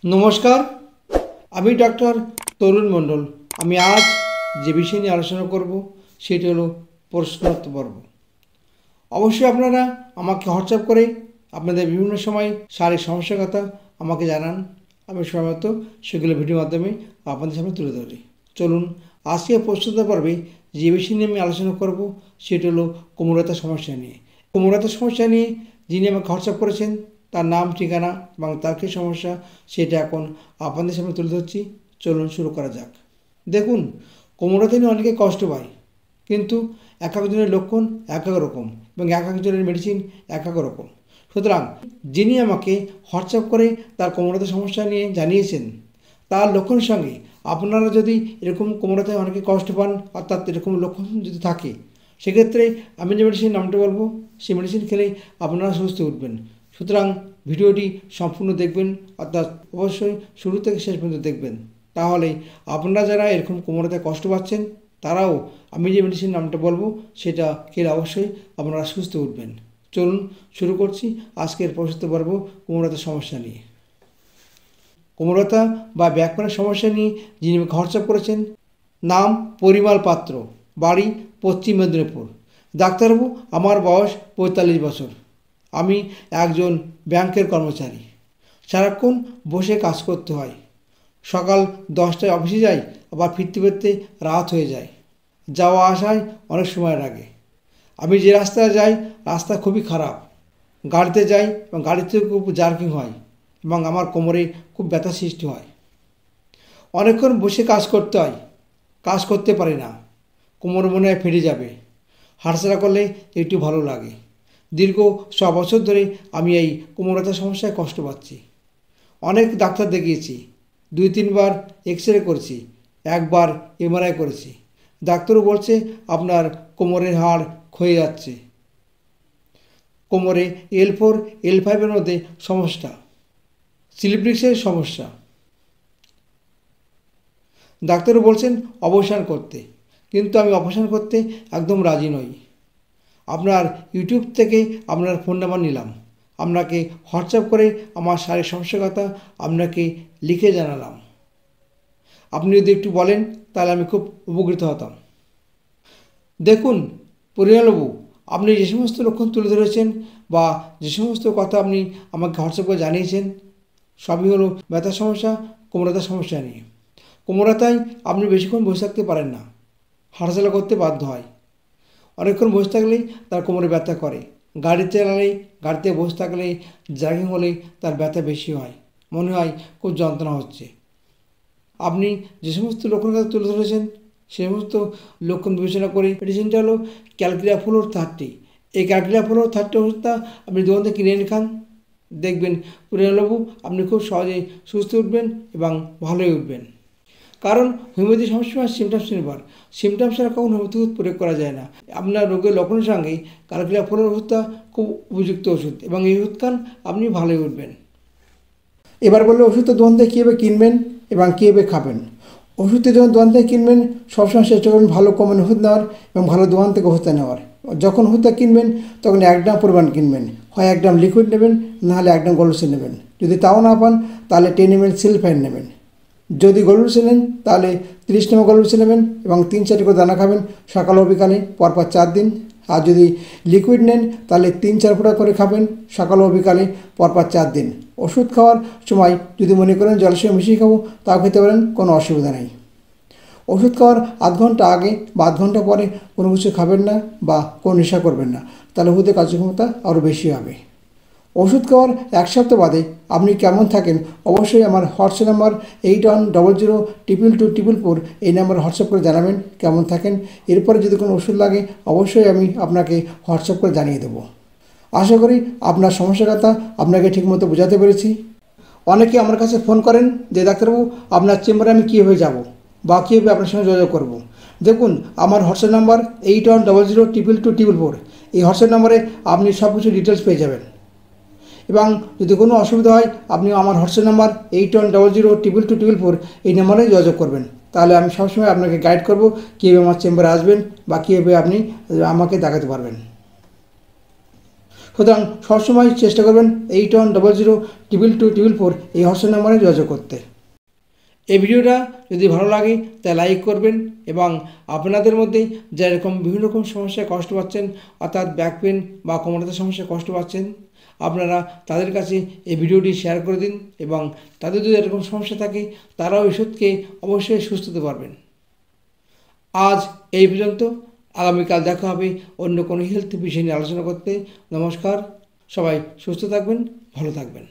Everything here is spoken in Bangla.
নমস্কার, আমি ডক্টর তরুণ মণ্ডল। আমি আজ যে বিষয় নিয়ে আলোচনা করব সেটি হলো প্রশ্নোত্তর পর্ব। অবশ্যই আপনারা আমাকে হোয়াটসঅ্যাপ করে আপনাদের বিভিন্ন সময় শারীরিক সমস্যার কথা আমাকে জানান। আমি সময়মতো সেগুলো ভিডিওর মাধ্যমে আপনাদের সামনে তুলে ধরি। চলুন আজকে প্রশ্নোত্তর পর্বে যে বিষয় নিয়ে আমি আলোচনা করব সেটি হলো কোমর ব্যথার সমস্যা নিয়ে। কোমর ব্যথার সমস্যা নিয়ে যিনি আমাকে হোয়াটসঅ্যাপ করেছেন তার নাম, ঠিকানা এবং তার কী সমস্যা সেটা এখন আপনাদের সামনে তুলে ধরছি। চলুন শুরু করা যাক। দেখুন, কোমর ব্যথা নিয়ে অনেকে কষ্ট পায়, কিন্তু এক একজনের লক্ষণ এক এক রকম এবং এক একজনের মেডিসিন এক এক রকম। সুতরাং যিনি আমাকে হোয়াটসঅ্যাপ করে তার কোমর ব্যথার সমস্যা নিয়ে জানিয়েছেন, তার লক্ষণের সঙ্গে আপনারা যদি এরকম কোমর ব্যথায় অনেকে কষ্ট পান, অর্থাৎ এরকম লক্ষণ যদি থাকে, সেক্ষেত্রে আমি যে মেডিসিন নামটা বলবো সেই মেডিসিন খেলেই আপনারা সুস্থ উঠবেন। সুতরাং ভিডিওটি সম্পূর্ণ দেখবেন, অর্থাৎ অবশ্যই শুরু থেকে শেষ পর্যন্ত দেখবেন। তাহলে আপনারা যারা এরকম কোমর ব্যথায় কষ্ট পাচ্ছেন, তারাও আমি যে মেডিসিন নামটা বলবো সেটা খেলে অবশ্যই আপনারা সুস্থ উঠবেন। চলুন শুরু করছি আজকের প্রশ্নোত্তর পর্ব কোমর ব্যথার সমস্যা নিয়ে। কোমর ব্যথা বা ব্যাক পেনের সমস্যা নিয়ে যিনি হোয়াটসঅ্যাপ করেছেন, নাম পরিমল পাত্র, বাড়ি পশ্চিম মেদিনীপুর। ডাক্তারবাবু, আমার বয়স 45 বছর। আমি একজন ব্যাংকের কর্মচারী। সারাক্ষণ বসে কাজ করতে হয়। সকাল 10টায় অফিসে যাই, আবার ফিরতে ফিরতে রাত হয়ে যায়। যাওয়া আসায় অনেক সময় লাগে। আমি যে রাস্তায় যাই রাস্তা খুবই খারাপ। গাড়িতে যাই এবং গাড়িতে খুব জার্কিং হয় এবং আমার কোমরে খুব ব্যথা সৃষ্টি হয়। অনেকক্ষণ বসে কাজ করতে হয়, কাজ করতে পারি না। কোমর মনে হয় ফেটে যাবে। হাঁটাচলা করলে একটু ভালো লাগে। দীর্ঘ 6 বছর ধরে আমি এই কোমর ব্যথার সমস্যায় কষ্ট পাচ্ছি। অনেক ডাক্তার দেখিয়েছি, 2-3 বার এক্স-রে করেছি, একবার এমআরআই করেছি। ডাক্তারও বলছে আপনার কোমরের হাড় ক্ষয়ে যাচ্ছে। কোমরে L4 L5 মধ্যে সমস্যা, স্লিপ ডিস্কের সমস্যা। ডাক্তারও বলছেন অপারেশন করতে, কিন্তু আমি অপারেশন করতে একদম রাজি নই। আপনার ইউটিউব থেকে আপনার ফোন নাম্বার নিলাম, আপনাকে হোয়াটসঅ্যাপ করে আমার শারীরিক সমস্যার কথা আপনাকে লিখে জানালাম। আপনি যদি একটু বলেন তাহলে আমি খুব উপকৃত হতাম। দেখুন পরিমলবাবু, আপনি যে সমস্ত লক্ষণ তুলে ধরেছেন বা যে সমস্ত কথা আপনি আমাকে হোয়াটসঅ্যাপ করে জানিয়েছেন, সবই হলো ব্যথার সমস্যা, কোমর ব্যথার সমস্যা নিয়ে। কোমর ব্যথায় আপনি বেশিক্ষণ বসে থাকতে পারেন না, হাঁটাচলা করতে বাধ্য হয়। অনেকক্ষণ বসে থাকলেই তার কোমরে ব্যথা করে। গাড়ি চালালেই, গাড়িতে বসে থাকলেই, জার্কিং হলেই তার ব্যথা বেশি হয়, মনে হয় খুব যন্ত্রণা হচ্ছে। আপনি যে সমস্ত লক্ষণ কথা তুলে ধরেছেন সে সমস্ত লক্ষণ বিবেচনা করে মেডিসিনটা হলো ক্যালকিরা ফ্লোর 30। এই ক্যালকিরা ফ্লোর 30 ওষুধটা আপনি দোকান থেকে কিনে এনে খান। দেখবেন পরিমলবাবু, আপনি খুব সহজেই সুস্থ উঠবেন এবং ভালোই উঠবেন। কারণ হোমিওপ্যাথি সবসময় সিমটমস নির্ভর। সিমটমস ছাড়া কখনো হোমিওপ্যাথি ওষুধ প্রয়োগ করা যায় না। আপনার রোগের লক্ষণের সঙ্গে ক্যালকিরা ফ্লোর ওষুধটা খুব উপযুক্ত ওষুধ এবং এই ওষুধ খান, আপনি ভালোই উঠবেন। এবার বললে ওষুধটা দোকান থেকে কীভাবে কিনবেন এবং কীভাবে খাবেন। ওষুধটা যখন দোকান থেকে কিনবেন সবসময় চেষ্টা করবেন ভালো কোম্পানির ওষুধ নেওয়ার এবং ভালো দোকান থেকে ওষুধটা নেওয়ার। যখন ওষুধটা কিনবেন তখন 1 গ্রাম পরিমাণ কিনবেন, হয় 1 গ্রাম লিকুইড নেবেন, নাহলে 1 গ্রাম গোলুসিন নেবেন। যদি তাও না পান তাহলে 10 ml সিলফাইন নেবেন। যদি গোলুসিন নেন তাহলে 30 ml গোলুসিন নেবেন এবং 3-4 করে দানা খাবেন সকাল ও বিকালে পরপর 4 দিন। আর যদি লিকুইড নেন তাহলে 3-4 ফোঁটা করে খাবেন সকাল ও বিকালে পরপর 4 দিন। ওষুধ খাওয়ার সময় যদি মনে করেন জলের সঙ্গে মিশিয়ে খাবো তাও খেতে পারেন, কোনো অসুবিধা নেই। ওষুধ খাওয়ার আধ ঘন্টা আগে বা আধ ঘন্টা পরে কোনো কিছু খাবেন না বা কোনো নেশা করবেন না, তাহলে ওষুধের কার্যক্ষমতা আরও বেশি হবে। ওষুধ খাওয়ার 1 সপ্তাহ বাদে আপনি কেমন থাকেন অবশ্যই আমার হোয়াটসঅ্যাপ নাম্বার 8100222444 এই নাম্বারে হোয়াটসঅ্যাপ করে জানাবেন কেমন থাকেন। এরপরে যদি কোনো ওষুধ লাগে অবশ্যই আমি আপনাকে হোয়াটসঅ্যাপ করে জানিয়ে দেবো। আশা করি আপনার সমস্যার কথা আপনাকে ঠিকমতো বোঝাতে পেরেছি। অনেকে আমার কাছে ফোন করেন যে ডাক্তারবাবু আপনার চেম্বারে আমি কীভাবে যাব বা কীভাবে আপনার সঙ্গে যোগাযোগ করব। দেখুন, আমার হোয়াটসঅ্যাপ নাম্বার 8100222444। এই হোয়াটসঅ্যাপ নাম্বারে আপনি সব কিছু ডিটেলস পেয়ে যাবেন এবং যদি কোনো অসুবিধা হয় আপনি আমার হোয়াটসঅ্যাপ নাম্বার 8100222444 এই নাম্বারে যোগাযোগ করবেন। তাহলে আমি সবসময় আপনাকে গাইড করব কীভাবে আমার চেম্বারে আসবেন বা কীভাবে আপনি আমাকে দেখাতে পারবেন। সুতরাং সবসময় চেষ্টা করবেন 8100222244 এই হোয়াটসঅ্যাপ নাম্বারে যোগাযোগ করতে। এই ভিডিওটা যদি ভালো লাগে তা লাইক করবেন এবং আপনাদের মধ্যে যা এরকম বিভিন্ন রকম সমস্যায় কষ্ট পাচ্ছেন, অর্থাৎ ব্যাক পেন বা কোমরের সমস্যায় কষ্ট পাচ্ছেন, আপনারা তাদের কাছে এই ভিডিওটি শেয়ার করে দিন এবং তাদের যদি এরকম সমস্যা থাকে তারাও ওষুধকে অবশ্যই সুস্থ হতে পারবেন। আজ এই পর্যন্ত। আগামীকাল দেখা হবে অন্য কোনো হেলথ বিষয় নিয়ে আলোচনা করতে। নমস্কার, সবাই সুস্থ থাকবেন, ভালো থাকবেন।